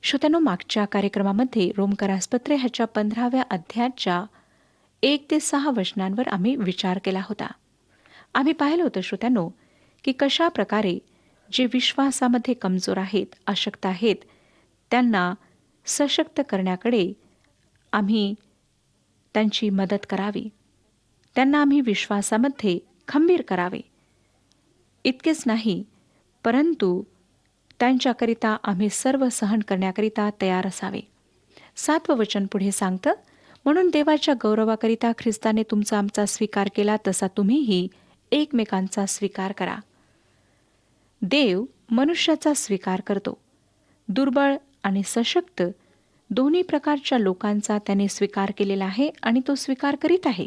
श्रोत्यांनो, मागच्या कार्यक्रमामध्ये रोमकरासपत्रे ह्याच्या 15व्या अध्यायाच्या 1 ते 6 वचनांवर आम्ही विचार केला होता. आम्ही पाहिलं होतं श्रोत्यांनो, की कशा प्रकारे जे विश्वासामध्ये कमजोर आहेत, अशक्त आहेत, त्यांना सशक्त करण्याकडे आम्ही त्यांची मदत करावी. त्यांना आम्ही विश्वासामध्ये खंबीर करावे. इतकेच नाही, परंतु त्यांच्याकरिता आम्ही सर्व सहन करण्याकरिता तयार असावे. 7वं वचन पुढे सांगतं, म्हणून देवाच्या गौरवाकरिता ख्रिस्ताने तुमचा आमचा स्वीकार केला, तसा तुम्हीही एकमेकांचा स्वीकार करा. देव मनुष्याचा स्वीकार करतो. दुर्बळ आणि सशक्त दोन्ही प्रकारच्या लोकांचा त्याने स्वीकार केलेला आहे आणि तो स्वीकार करीत आहे.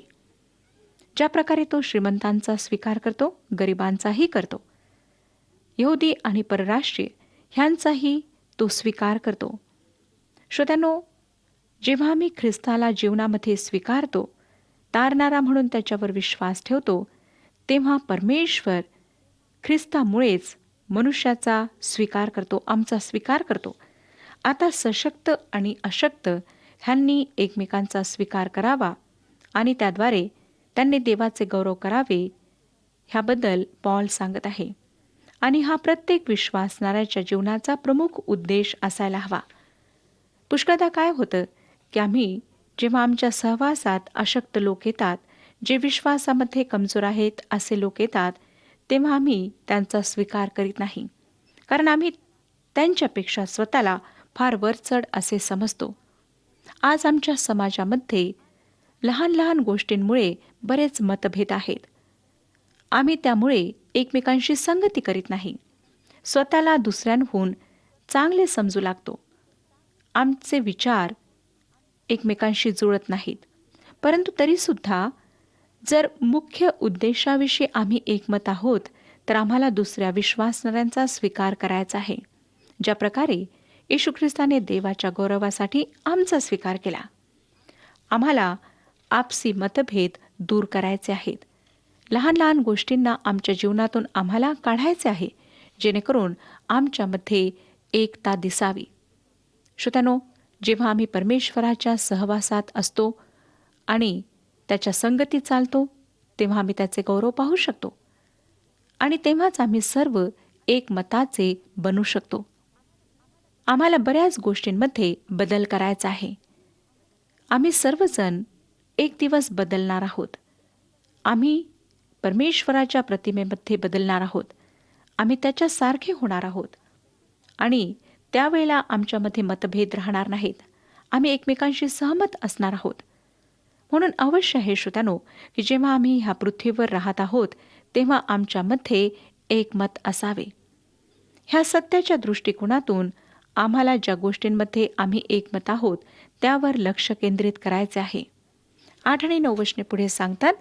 ज्या प्रकारे तो श्रीमंतांचा स्वीकार करतो, गरिबांचाही करतो. यहुदी आणि परराष्ट्रीय ह्यांचाही तो स्वीकार करतो. श्रोत्यांनो, जेव्हा आम्ही ख्रिस्ताला जीवनामध्ये स्वीकारतो, तारणारा म्हणून त्याच्यावर विश्वास ठेवतो, तेव्हा परमेश्वर ख्रिस्तामुळेच मनुष्याचा स्वीकार करतो, आमचा स्वीकार करतो. आता सशक्त आणि अशक्त ह्यांनी एकमेकांचा स्वीकार करावा आणि त्याद्वारे त्यांनी देवाचे गौरव करावे, ह्याबद्दल पॉल सांगत आहे. आणि हा प्रत्येक विश्वासणाऱ्याच्या जीवनाचा प्रमुख उद्देश असायला हवा. पुष्कळदा काय होतं, की आम्ही जेव्हा आमच्या सहवासात अशक्त लोक येतात, जे विश्वासामध्ये कमजोर आहेत असे लोक येतात, तेव्हा आम्ही त्यांचा स्वीकार करीत नाही. कारण आम्ही त्यांच्यापेक्षा स्वतःला फार वरचढ असे समजतो. आज आमच्या समाजामध्ये लहान लहान गोष्टींमुळे बरेच मतभेद आहेत. आम्ही त्यामुळे एकमेकांशी संगती करीत नाही. स्वतःला दुसऱ्यांहून चांगले समजू लागतो. आमचे विचार एकमेकांशी जुळत नाहीत. परंतु तरीसुद्धा जर मुख्य उद्देशाविषयी आम्ही एकमत आहोत, तर आम्हाला दुसऱ्या विश्वासणाऱ्यांचा स्वीकार करायचा आहे. ज्या प्रकारे येशू ख्रिस्ताने देवाच्या गौरवासाठी आमचा स्वीकार केला. आम्हाला आपसी मतभेद दूर करायचे आहेत. लहान लहान गोष्टींना आमच्या जीवनातून आम्हाला काढायचे आहे, जेणेकरून आमच्यामध्ये एकता दिसावी. श्रोत्यांनो, जेव्हा आम्ही परमेश्वराच्या सहवासात असतो आणि त्याच्या संगतीत चालतो, तेव्हा आम्ही त्याचे गौरव पाहू शकतो आणि तेव्हाच आम्ही सर्व एकमताचे बनू शकतो. आम्हाला बऱ्याच गोष्टींमध्ये बदल करायचा आहे. आम्ही सर्वजण एक दिवस बदलणार आहोत. आम्ही परमेश्वराच्या प्रतिमेमध्ये बदलणार आहोत. आम्ही त्याच्यासारखे होणार आहोत आणि त्यावेळेला आमच्यामध्ये मतभेद राहणार नाहीत. आम्ही एकमेकांशी सहमत असणार आहोत. म्हणून अवश्य आहे श्रोत्यानो, की जेव्हा आम्ही ह्या पृथ्वीवर राहत आहोत, तेव्हा आमच्यामध्ये एकमत असावे. ह्या सत्याच्या दृष्टिकोनातून आम्हाला ज्या गोष्टींमध्ये आम्ही एकमत आहोत, त्यावर लक्ष केंद्रित करायचे आहे. 8 आणि 9 वचने पुढे सांगतात,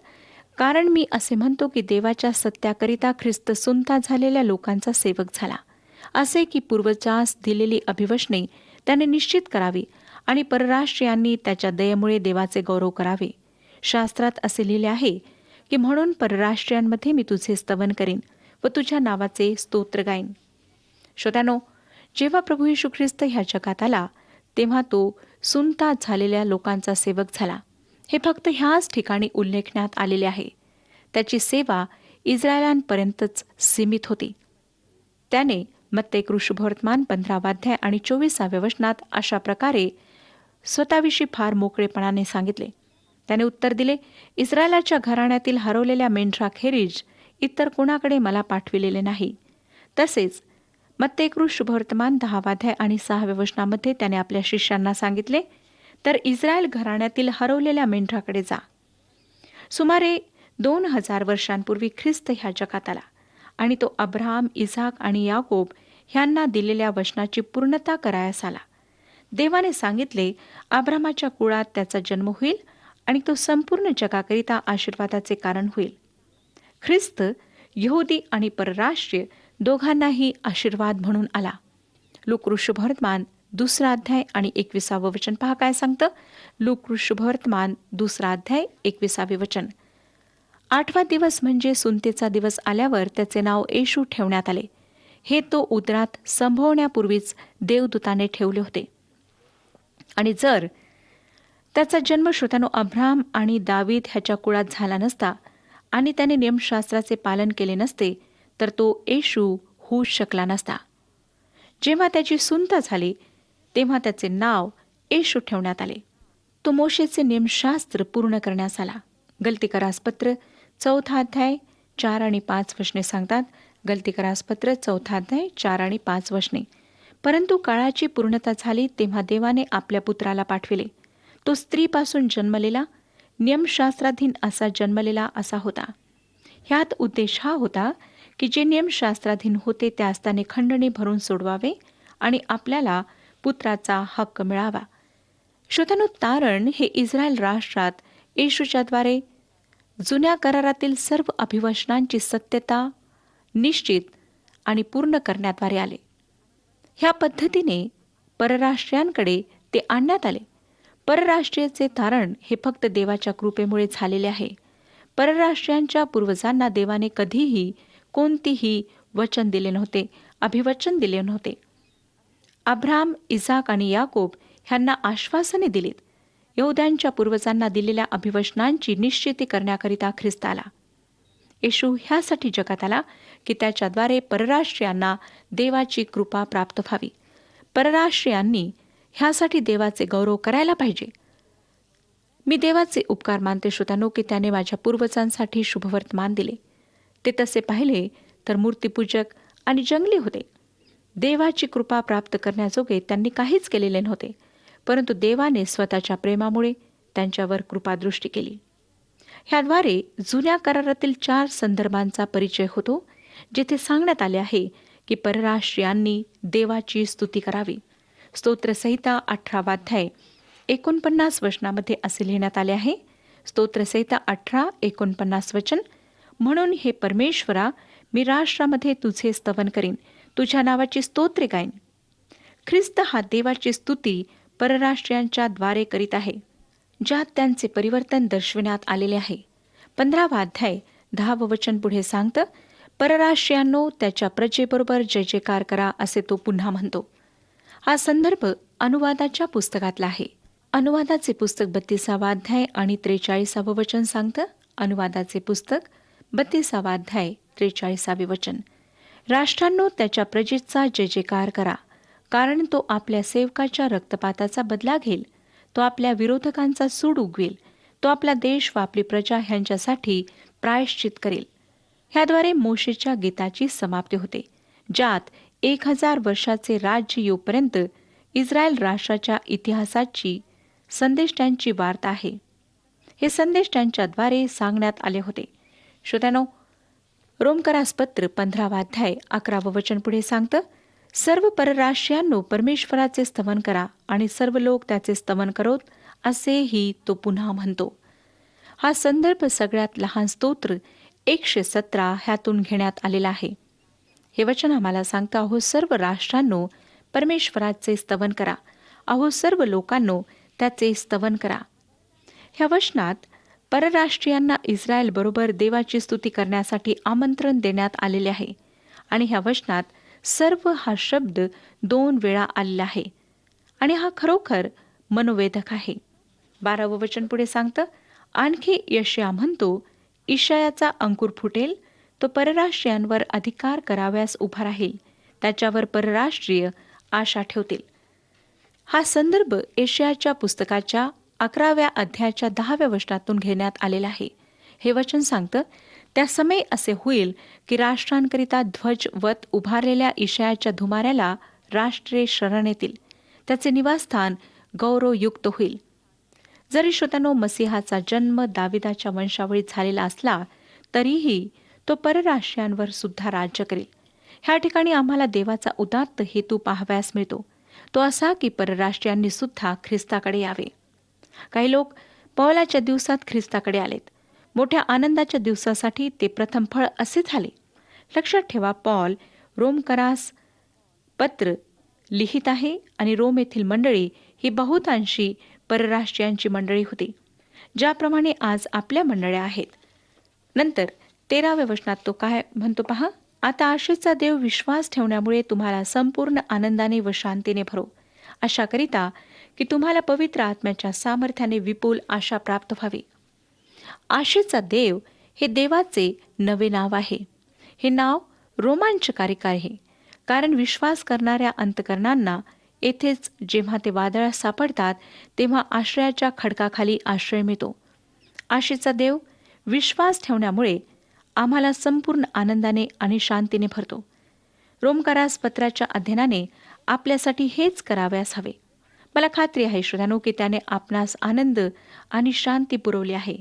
कारण मी असे म्हणतो की देवाच्या सत्याकरिता ख्रिस्त सुनता झालेल्या लोकांचा सेवक झाला, असे की पूर्वजास दिलेली अभिवचने त्याने निश्चित करावी आणि परराष्ट्रीयांनी त्याच्या दयेमुळे देवाचे गौरव करावे. शास्त्रात असे लिहिले आहे की म्हणून परराष्ट्रीयांमध्ये मी तुझे स्तवन करीन व तुझ्या नावाचे स्तोत्र गाईन. श्रोत्यानो, जेव्हा प्रभू येशू ख्रिस्त ह्या जगात आला, तेव्हा तो सुनता झालेल्या लोकांचा सेवक झाला. हे फक्त ह्याच ठिकाणी उल्लेखण्यात आलेले आहे. त्याची सेवा इस्रायलांपर्यंतच सीमित होती. त्याने मत्ते शुभवर्तमान 15 अध्याय आणि 24व्या वचनात अशा प्रकारे स्वतःविषयी फार मोकळेपणाने सांगितले. त्याने उत्तर दिले, इस्रायलाच्या घराण्यातील हरवलेल्या मेंढराखेरीज इतर कोणाकडे मला पाठविलेले नाही. तसेच मत्ते शुभवर्तमान 10 अध्याय आणि 6व्या वचनामध्ये त्याने आपल्या शिष्यांना सांगितले, तर इस्रायल घराण्यातील हरवलेल्या मेंढराकडे जा. सुमारे 2000 वर्षांपूर्वी ख्रिस्त ह्या जगात आला आणि तो अब्राहम, इसाक आणि याकोब ह्यांना दिलेल्या वचनाची पूर्णता करायास आला. देवाने सांगितले, अब्राहमाच्या कुळात त्याचा जन्म होईल आणि तो संपूर्ण जगाकरिता आशीर्वादाचे कारण होईल. ख्रिस्त यहुदी आणि परराष्ट्रीय दोघांनाही आशीर्वाद म्हणून आला. लूक शुभवर्तमान 2 अध्याय आणि 21 वचन पहा काय सांगतं. लूक शुभवर्तमान 2 अध्याय 21 वचन. 8वा दिवस म्हणजे सुनतेचा दिवस आल्यावर त्याचे नाव येशू ठेवण्यात आले. हे तो उदरात संभवण्यापूर्वीच देवदूताने ठेवले होते. आणि जर त्याचा जन्म श्रोत्यानो अब्राम आणि दावीद ह्याच्या कुळात झाला नसता आणि त्याने नियमशास्त्राचे पालन केले नसते, तर तो येशू होऊ शकला नसता. जेव्हा त्याची सुनता झाली तेव्हा त्याचे नाव येशू ठेवण्यात आले. तो मोशेचे नियमशास्त्र पूर्ण करण्यास आला. गलतीकरासपत्र 4 अध्याय 4 आणि 5 वचने सांगतात. गलतीकरासपत्र 4 अध्याय 4 आणि 5 वचने. परंतु काळाची पूर्णता झाली तेव्हा देवाने आपल्या पुत्राला पाठविले. तो स्त्रीपासून जन्मलेला, नियमशास्त्राधीन असा जन्मलेला असा होता. ह्यात उद्देश हा होता की जे नियमशास्त्राधीन होते त्यास त्याने खंडणी भरून सोडवावे आणि आपल्याला पुत्राचा हक्क मिळावा. श्रोत्यानो, तारण हे इस्रायल राष्ट्रात येशूच्याद्वारे जुन्या करारातील सर्व अभिवचनांची सत्यता निश्चित आणि पूर्ण करण्याद्वारे आले. ह्या पद्धतीने परराष्ट्रीयांकडे ते आणण्यात आले. परराष्ट्रीयाचे तारण हे फक्त देवाच्या कृपेमुळे झालेले आहे. परराष्ट्रीयांच्या पूर्वजांना देवाने कधीही कोणतीही वचन दिले नव्हते, अभिवचन दिले नव्हते. अब्राम, इसाक आणि याकोब ह्यांना आश्वासने दिलीत. यहूद्यांच्या पूर्वजांना दिलेल्या अभिवचनांची निश्चिती करण्याकरिता ख्रिस्त आला. येशू ह्यासाठी जगात आला की त्याच्याद्वारे परराष्ट्रीयांना देवाची कृपा प्राप्त व्हावी. परराष्ट्रीयांनी ह्यासाठी देवाचे गौरव करायला पाहिजे. मी देवाचे उपकार मानते श्रोत्यानो की त्याने माझ्या पूर्वजांसाठी शुभवर्तमान दिले. ते तसे पाहिले तर मूर्तीपूजक आणि जंगली होते. देवाची कृपा प्राप्त करण्याजोगे त्यांनी काहीच केलेले नव्हते, परंतु देवाने स्वतःच्या प्रेमामुळे त्यांच्यावर कृपादृष्टी केली. ह्याद्वारे जुन्या करारातील 4 संदर्भांचा परिचय होतो, जिथे सांगण्यात आले आहे की परराष्ट्रीयांनी देवाची स्तुती करावी. स्तोत्रसंहिता 18 अध्याय 49 वचनामध्ये असे लिहिण्यात आले आहे. स्तोत्रसंहिता 18:49 वचन. म्हणून हे परमेश्वरा, मी राष्ट्रामध्ये तुझे स्तवन करीन, तुझ्या नावाची स्तोत्रे गाईन. ख्रिस्त हा देवाची स्तुती परराष्ट्रीयांच्या द्वारे करीत आहे, ज्यात त्यांचे परिवर्तन दर्शविण्यात आलेले आहे. 15 अध्याय 10 वचन पुढे सांगतं, परराष्ट्रीयांनो त्याच्या प्रजेबरोबर जय जयकार करा, असे तो पुन्हा म्हणतो. हा संदर्भ अनुवादाच्या पुस्तकातला आहे. अनुवादाचे पुस्तक 32 अध्याय आणि 43 वचन सांगतं. अनुवादाचे पुस्तक 32 अध्याय 43 वचन. राष्ट्रांनो त्याच्या प्रजेचा जय जयकार करा, कारण तो आपल्या सेवकाच्या रक्तपाताचा बदला घेईल. तो आपल्या विरोधकांचा सूड उगवेल. तो आपला देश व आपली प्रजा ह्यांच्यासाठी प्रायश्चित करेल. ह्याद्वारे मोशेच्या गीताची समाप्ती होते, ज्यात 1000 वर्षाचे राज्य येऊपर्यंत इस्रायल राष्ट्राच्या इतिहासाची संदेश त्यांची वार्ता आहे. हे संदेश त्यांच्याद्वारे सांगण्यात आले होते. श्रोत्यानो, रोमकरासपत्र 15 अध्याय 11 वचन पुढे सांगतं, सर्व परराष्ट्रीयांनो परमेश्वराचे स्तवन करा आणि सर्व लोक त्याचे स्तवन करोत, असेही तो पुन्हा म्हणतो. हा संदर्भ सगळ्यात लहान स्तोत्र 117 ह्यातून घेण्यात आलेला आहे. हे वचन आम्हाला सांगतं, अहो सर्व राष्ट्रांनो परमेश्वराचे स्तवन करा, अहो सर्व लोकांनो त्याचे स्तवन करा. ह्या वचनात परराष्ट्रीयांना इस्रायल बरोबर देवाची स्तुती करण्यासाठी आमंत्रण देण्यात आलेले आहे. आणि ह्या वचनात सर्व हा शब्द 2 वेळा आलेला आहे आणि हा खरोखर मनोवेधक आहे. 12 वचन पुढे सांगतं, आणखी यशया म्हणतो, इशायाचा अंकुर फुटेल, तो परराष्ट्रीयांवर अधिकार कराव्यास उभा राहील, त्याच्यावर परराष्ट्रीय आशा ठेवतील. हा संदर्भ यशयाच्या पुस्तकाच्या 11व्या अध्यायाच्या 10व्या वचनातून घेण्यात आलेला आहे. हे वचन सांगतं, त्या समय असे होईल की राष्ट्रांकरिता ध्वजवत उभारलेल्या इशायाच्या धुमाऱ्याला राष्ट्रे शरण येतील. त्याचे निवासस्थान गौरवयुक्त होईल. जरी श्रोत्यानो मसीहाचा जन्म दाविदाच्या वंशावळीत झालेला असला तरीही तो परराष्ट्रीयांवर सुद्धा राज्य करेल. ह्या ठिकाणी आम्हाला देवाचा उदात्त हेतू पाहावयास मिळतो. तो असा की परराष्ट्रीयांनी सुद्धा ख्रिस्ताकडे यावे. काही लोक पौलाच्या दिवसात ख्रिस्ताकडे आलेत. मोठ्या आनंदाच्या दिवसासाठी ते प्रथम फळ असे झाले. लक्षात ठेवा, पौल रोमकरास पत्र लिहित आहे आणि रोम येथील मंडळी ही बहुतांशी परराष्ट्रीयांची मंडळी होती, ज्याप्रमाणे आज आपल्या मंडळ्या आहेत. नंतर 13व्या वचनात तो काय म्हणतो पहा, आता आशेचा देव विश्वास ठेवण्यामुळे तुम्हाला संपूर्ण आनंदाने व शांतीने भरो, अशाकरिता की तुम्हाला पवित्र आत्म्याच्या सामर्थ्याने विपुल आशा प्राप्त व्हावी. आशेचा देव हे देवाचे नवे नाव आहे. हे नाव रोमांचकारक आहे, कारण विश्वास करणाऱ्या अंतकरणांना येथेच जेव्हा ते वादळात सापडतात तेव्हा आश्रयाच्या खडकाखाली आश्रय मिळतो. आशेचा देव विश्वास ठेवण्यामुळे आम्हाला संपूर्ण आनंदाने आणि शांतीने भरतो. रोमकारास पत्राच्या अध्ययनाने आपल्यासाठी हेच करावयास हवे. मला खात्री आहे श्रोत्यानो की त्याने आपणास आनंद आणि शांती पुरवली आहे,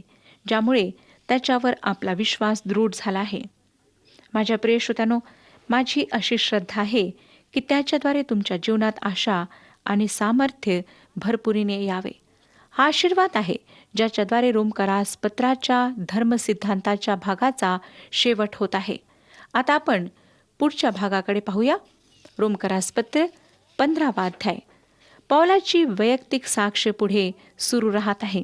ज्यामुळे त्याच्यावर आपला विश्वास दृढ झाला आहे. माझ्या प्रिय श्रोत्यानो, माझी अशी श्रद्धा आहे की त्याच्याद्वारे तुमच्या जीवनात आशा आणि सामर्थ्य भरपुरीने यावे. हा आशीर्वाद आहे ज्याच्याद्वारे रोमकारास पत्राच्या धर्मसिद्धांताच्या भागाचा शेवट होत आहे. आता आपण पुढच्या भागाकडे पाहूया. रोमकारास पत्र 15वा अध्याय. पौलाची वैयक्तिक साक्ष पुढे सुरू राहत आहे.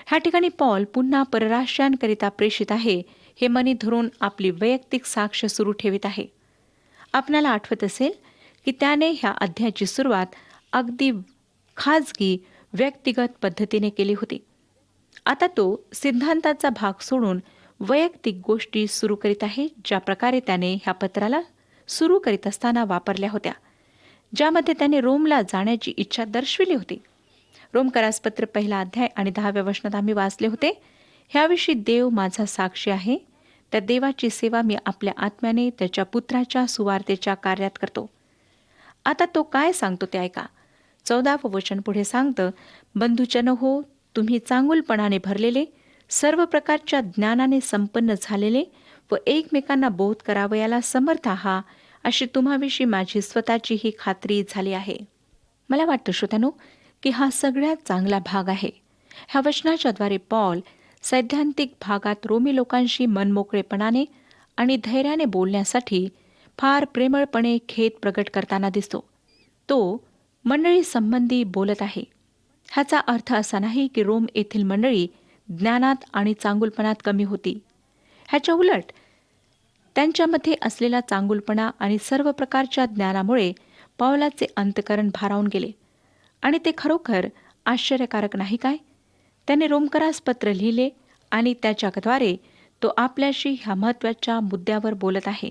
ह्या ठिकाणी पौल पुन्हा परराष्ट्रांकरिता प्रेषित आहे हे मनी धरून आपली वैयक्तिक साक्ष सुरू ठेवित आहे. आपणाला आठवत असेल की त्याने ह्या अध्यायाची सुरुवात अगदी खाजगी व्यक्तिगत पद्धतीने केली होती. आता तो सिद्धांताचा भाग सोडून वैयक्तिक गोष्टी सुरू करीत आहे, ज्या प्रकारे त्याने ह्या पत्राला सुरू करीत असताना वापरल्या होत्या, ज्यामध्ये त्याने रोमला जाण्याची इच्छा दर्शविली होती. रोमकारास पत्र 1 अध्याय आणि 10व्या वचनात आम्ही वाचले होते, ह्याविषयी देव माझा साक्षी आहे, त्या देवाची सेवा मी आपल्या आत्म्याने त्याच्या पुत्राच्या सुवार्तेच्या कार्यात करतो. आता तो काय सांगतो ते ऐका. 14व वचन पुढे सांगतं, बंधुजन हो, तुम्ही चांगुलपणाने भरलेले, सर्व प्रकारच्या ज्ञानाने संपन्न झालेले व एकमेकांना बोध करावयाला समर्थ आहात, अशी तुम्हाविषयी माझी स्वतःची ही खात्री झाली आहे. मला वाटतं श्रोत्यानो की हा सगळ्यात चांगला भाग आहे. ह्या वचनाच्याद्वारे पौल सैद्धांतिक भागात रोमी लोकांशी मनमोकळेपणाने आणि धैर्याने बोलण्यासाठी फार प्रेमळपणे खेद प्रकट करताना दिसतो. तो मंडळी संबंधी बोलत आहे. ह्याचा अर्थ असा नाही की रोम येथील मंडळी ज्ञानात आणि चांगुलपणात कमी होती. ह्याच्या उलट त्यांच्यामध्ये असलेला चांगुलपणा आणि सर्व प्रकारच्या ज्ञानामुळे पौलाचे अंतकरण भारावून गेले. आणि ते खरोखर आश्चर्यकारक नाही काय? त्याने रोमकारास पत्र लिहिले आणि त्याच्याद्वारे तो आपल्याशी ह्या महत्त्वाच्या मुद्द्यावर बोलत आहे.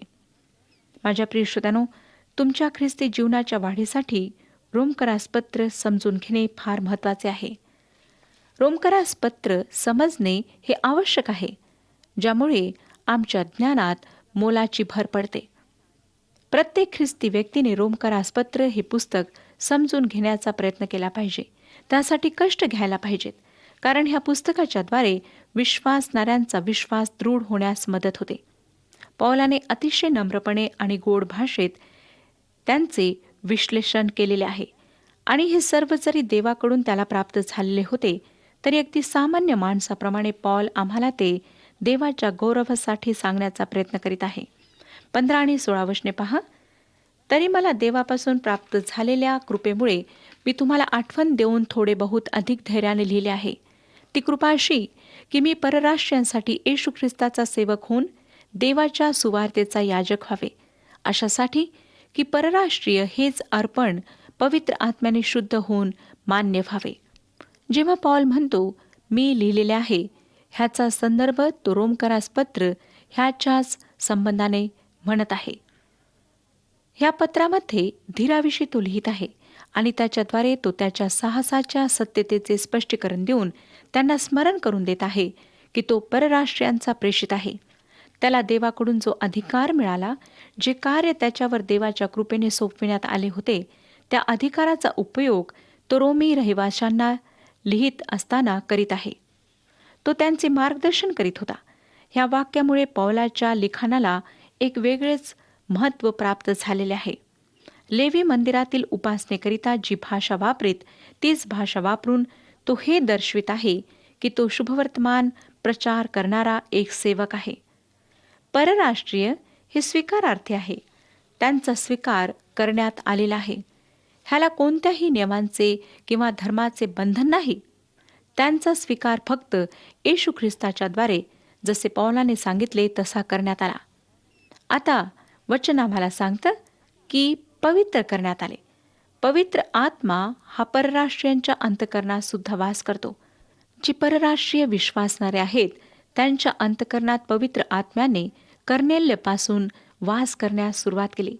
माझ्या प्रिय श्रोत्यानो, तुमच्या ख्रिस्ती जीवनाच्या वाढीसाठी रोमकारास पत्र समजून घेणे फार महत्त्वाचे आहे. रोमकारास पत्र समजणे हे आवश्यक आहे, ज्यामुळे आमच्या ज्ञानात मोलाची भर पडते. प्रत्येक ख्रिस्ती व्यक्तीने रोमकारास पत्र हे पुस्तक समजून घेण्याचा प्रयत्न केला पाहिजे. त्यासाठी कष्ट घ्यायला पाहिजेत, कारण ह्या पुस्तकाच्याद्वारे विश्वासणाऱ्यांचा विश्वास दृढ होण्यास मदत होते. पौलाने अतिशय नम्रपणे आणि गोड भाषेत त्यांचे विश्लेषण केलेले आहे, आणि हे सर्व जरी देवाकडून त्याला प्राप्त झालेले होते तरी अगदी सामान्य माणसाप्रमाणे पौल आम्हाला ते देवाच्या गौरवासाठी सांगण्याचा प्रयत्न करीत आहे. 15 आणि 16 वचने पहा. तरी मला देवापासून प्राप्त झालेल्या कृपेमुळे मी तुम्हाला आठवण देऊन थोडे बहुत अधिक धैर्याने लिहिले आहे. ती कृपा अशी की मी परराष्ट्रीयांसाठी येशू ख्रिस्ताचा सेवक होऊन देवाच्या सुवार्तेचा याजक व्हावे, अशासाठी की परराष्ट्रीय हेच अर्पण पवित्र आत्म्याने शुद्ध होऊन मान्य व्हावे. जेव्हा पौल म्हणतो मी लिहिलेले आहे, ह्याचा संदर्भ तो रोमकारास पत्र ह्याच्याच संबंधाने म्हणत आहे. ह्या पत्रामध्ये धीराविषयी तो लिहित आहे आणि त्याच्याद्वारे तो त्याच्या साहसाच्या सत्यतेचे स्पष्टीकरण देऊन त्यांना स्मरण करून देत आहे की तो परराष्ट्रीयांचा प्रेषित आहे. त्याला देवाकडून जो अधिकार मिळाला, जे कार्य त्याच्यावर देवाच्या कृपेने सोपविण्यात आले होते, त्या अधिकाराचा उपयोग तो रोमी रहिवाशांना लिहित असताना करीत आहे. तो त्यांचे मार्गदर्शन करीत होता. ह्या वाक्यामुळे पौलाच्या लिखाणाला एक वेगळेच महत्त्व प्राप्त झालेले आहे. लेवी मंदिरातील उपासनेकरिता जी भाषा वापरीत तीच भाषा वापरून तो हे दर्शवित आहे की तो शुभवर्तमान प्रचार करणारा एक सेवक आहे. परराष्ट्रीय हे स्वीकारार्थी आहे. त्यांचा स्वीकार करण्यात आलेला आहे. ह्याला कोणत्याही नियमांचे किंवा धर्माचे बंधन नाही. त्यांचा स्वीकार फक्त येशू ख्रिस्ताच्याद्वारे, जसे पौलाने सांगितले तसा करण्यात आला. आता वचन आम्हाला सांगतं की पवित्र करण्यात आले. पवित्र आत्मा हा परराष्ट्रीयांच्या अंतःकरणात सुद्धा वास करतो. जी परराष्ट्रीय विश्वासणारे आहेत त्यांच्या अंतःकरणात पवित्र आत्म्याने कर्नेल्यपासून वास करण्यास सुरुवात केली.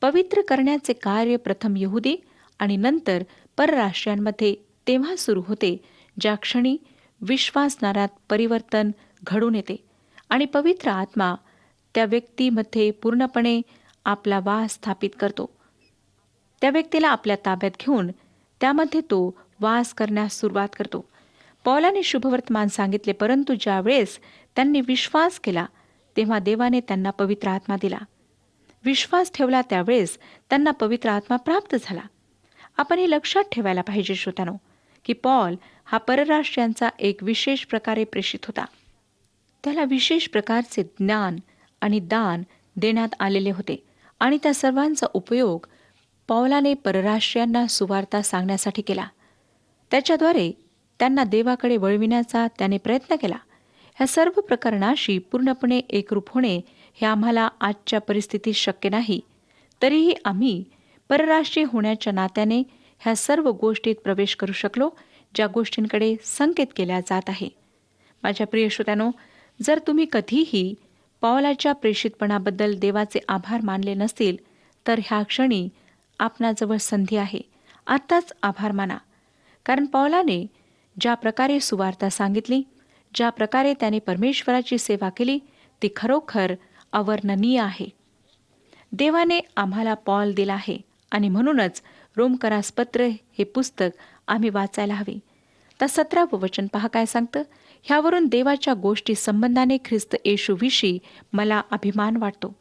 पवित्र करण्याचे कार्य प्रथम यहुदी आणि नंतर परराष्ट्रीयांमध्ये तेव्हा सुरू होते ज्या क्षणी विश्वासणाऱ्यात परिवर्तन घडून येते आणि पवित्र आत्मा त्या व्यक्तीमध्ये पूर्णपणे आपला वास स्थापित करतो. त्या व्यक्तीला आपल्या ताब्यात घेऊन त्यामध्ये तो वास करण्यास सुरुवात करतो. पौलाने शुभवर्तमान सांगितले, परंतु ज्या वेळेस त्यांनी विश्वास केला तेव्हा देवाने त्यांना पवित्र आत्मा दिला. विश्वास ठेवला त्यावेळेस त्यांना पवित्र आत्मा प्राप्त झाला. आपण हे लक्षात ठेवायला पाहिजे श्रोत्यानो, की पौल हा परराष्ट्रीयांचा एक विशेष प्रकारे प्रेषित होता. त्याला विशेष प्रकारचे ज्ञान आणि दान देण्यात आलेले होते आणि त्या सर्वांचा उपयोग पौलाने परराष्ट्रीयांना सुवार्ता सांगण्यासाठी केला. त्याच्याद्वारे त्यांना देवाकडे वळविण्याचा त्याने प्रयत्न केला. ह्या सर्व प्रकरणाशी पूर्णपणे एकरूप होणे हे आम्हाला आजच्या परिस्थितीत शक्य नाही. तरीही आम्ही परराष्ट्रीय होण्याच्या नात्याने ह्या सर्व गोष्टीत प्रवेश करू शकलो, ज्या गोष्टींकडे संकेत केल्या जात आहे. माझ्या प्रिय श्रोत्यानो, जर तुम्ही कधीही पौलाच्या प्रेषितपणाबद्दल देवाचे आभार मानले नसतील तर ह्या क्षणी आपणाजवळ संधी आहे. आत्ताच आभार माना. कारण पौलाने ज्या प्रकारे सुवार्ता सांगितली, ज्या प्रकारे त्याने परमेश्वराची सेवा केली, ती खरोखर अवर्णनीय आहे. देवाने आम्हाला पौल दिला आहे आणि म्हणूनच रोमकरास पत्र हे पुस्तक आम्ही वाचायला हवे. तर 17वं वचन पहा काय सांगतं. ह्यावरून देवाच्या गोष्टी संबंधाने ख्रिस्त येशूविषयी मला अभिमान वाटतो.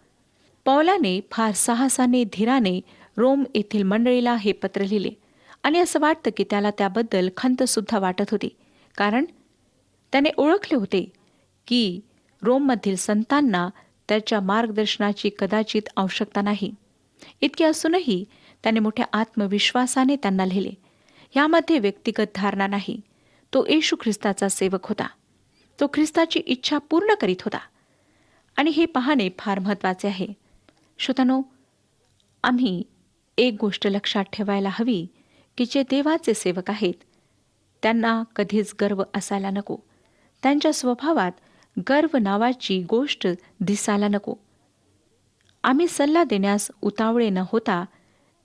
पौलाने फार साहसाने, धीराने रोम येथील मंडळीला हे पत्र लिहिले आणि असं वाटतं की त्याला त्याबद्दल खंत सुद्धा वाटत होती, कारण त्याने ओळखले होते की रोममधील संतांना त्याच्या मार्गदर्शनाची कदाचित आवश्यकता नाही. इतके असूनही त्याने मोठ्या आत्मविश्वासाने त्यांना लिहिले. यामध्ये व्यक्तिगत धारणा नाही. तो येशू ख्रिस्ताचा सेवक होता. तो ख्रिस्ताची इच्छा पूर्ण करीत होता आणि हे पाहणे फार महत्त्वाचे आहे. श्रोतांनो, आम्ही एक गोष्ट लक्षात ठेवायला हवी की जे देवाचे सेवक आहेत त्यांना कधीच गर्व असायला नको. त्यांच्या स्वभावात गर्व नावाची गोष्ट दिसायला नको. आम्ही सल्ला देण्यास उतावळे न होता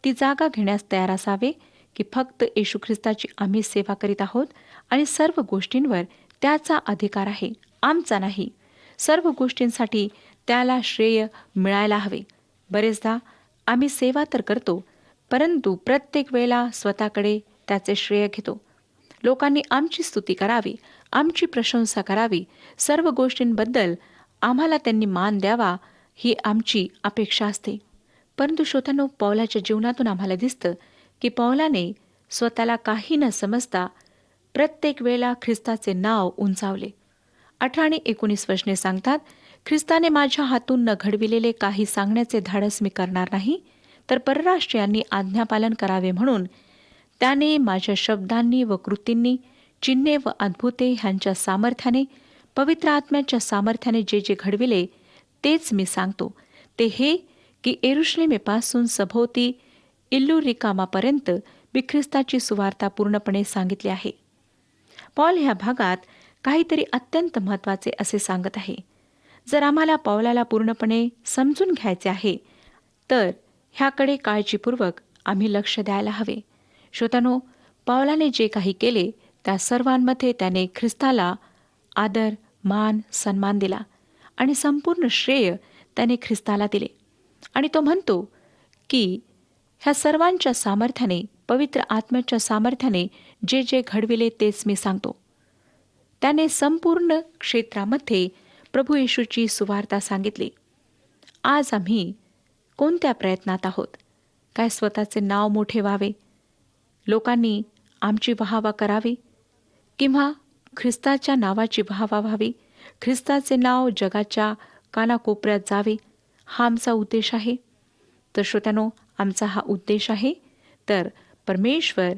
ती जागा घेण्यास तयार असावे की फक्त येशू ख्रिस्ताची आम्ही सेवा करीत आहोत आणि सर्व गोष्टींवर त्याचा अधिकार आहे, आमचा नाही. सर्व गोष्टींसाठी त्याला श्रेय मिळायला हवे. बरेचदा आम्ही सेवा तर करतो, परंतु प्रत्येक वेळेला स्वतःकडे त्याचे श्रेय घेतो. लोकांनी आमची स्तुती करावी, आमची प्रशंसा करावी, सर्व गोष्टींबद्दल आम्हाला त्यांनी मान द्यावा ही आमची अपेक्षा असते. परंतु श्रोत्यांनो, पौलाच्या जीवनातून आम्हाला दिसतं की पौलाने स्वतःला काही न समजता प्रत्येक वेळेला ख्रिस्ताचे नाव उंचावले. 18 आणि 19 वचने सांगतात, ख्रिस्ताने माझ्या हातून न घडविलेले काही सांगण्याचे धाडस मी करणार नाही, तर परराष्ट्रीयांनी आज्ञापालन करावे म्हणून त्याने माझ्या शब्दांनी व कृतींनी, चिन्हे व अद्भुते ह्यांच्या सामर्थ्याने, पवित्र आत्म्याच्या सामर्थ्याने जे जे घडविले तेच मी सांगतो. ते हे की येरुशलेमेपासून सभोवती इल्लुरिकामापर्यंत मी ख्रिस्ताची सुवार्ता पूर्णपणे सांगितली आहे. पौल ह्या भागात काहीतरी अत्यंत महत्त्वाचे असे सांगत आहे. जर आम्हाला पौलाला पूर्णपणे समजून घ्यायचे आहे तर ह्याकडे काळजीपूर्वक आम्ही लक्ष द्यायला हवे. श्रोतांनो, पौलाने जे काही केले त्या सर्वांमध्ये त्याने ख्रिस्ताला आदर, मान, सन्मान दिला आणि संपूर्ण श्रेय त्याने ख्रिस्ताला दिले. आणि तो म्हणतो की ह्या सर्वांच्या सामर्थ्याने, पवित्र आत्म्याच्या सामर्थ्याने जे जे घडविले तेच मी सांगतो. त्याने संपूर्ण क्षेत्रामध्ये प्रभू येशूची सुवार्ता सांगितली. आज आम्ही कोणत्या प्रयत्नात आहोत? काय स्वतःचे नाव मोठे व्हावे, लोकांनी आमची वाहवा करावी, किंवा ख्रिस्ताच्या नावाची वाहवा व्हावी, ख्रिस्ताचे नाव जगाच्या कानाकोपऱ्यात जावे, हा आमचा उद्देश आहे? तर श्रोत्यानो, आमचा हा उद्देश आहे तर परमेश्वर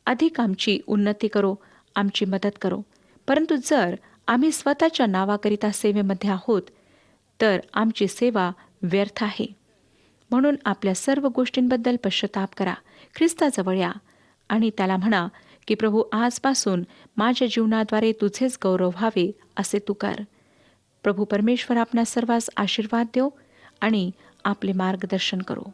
अधिक आमची उन्नती करो, आमची मदत करो. परंतु जर आम्ही स्वतःच्या नावाकरिता सेवेमध्ये आहोत तर आमची सेवा व्यर्थ आहे. म्हणून आपल्या सर्व गोष्टींबद्दल पश्चाताप करा, ख्रिस्ताजवळ या आणि त्याला म्हणा की प्रभू, आजपासून माझ्या जीवनाद्वारे तुझेच गौरव व्हावे असे तू कर. प्रभू परमेश्वर आपणा सर्वांस आशीर्वाद देव आणि आपले मार्गदर्शन करो.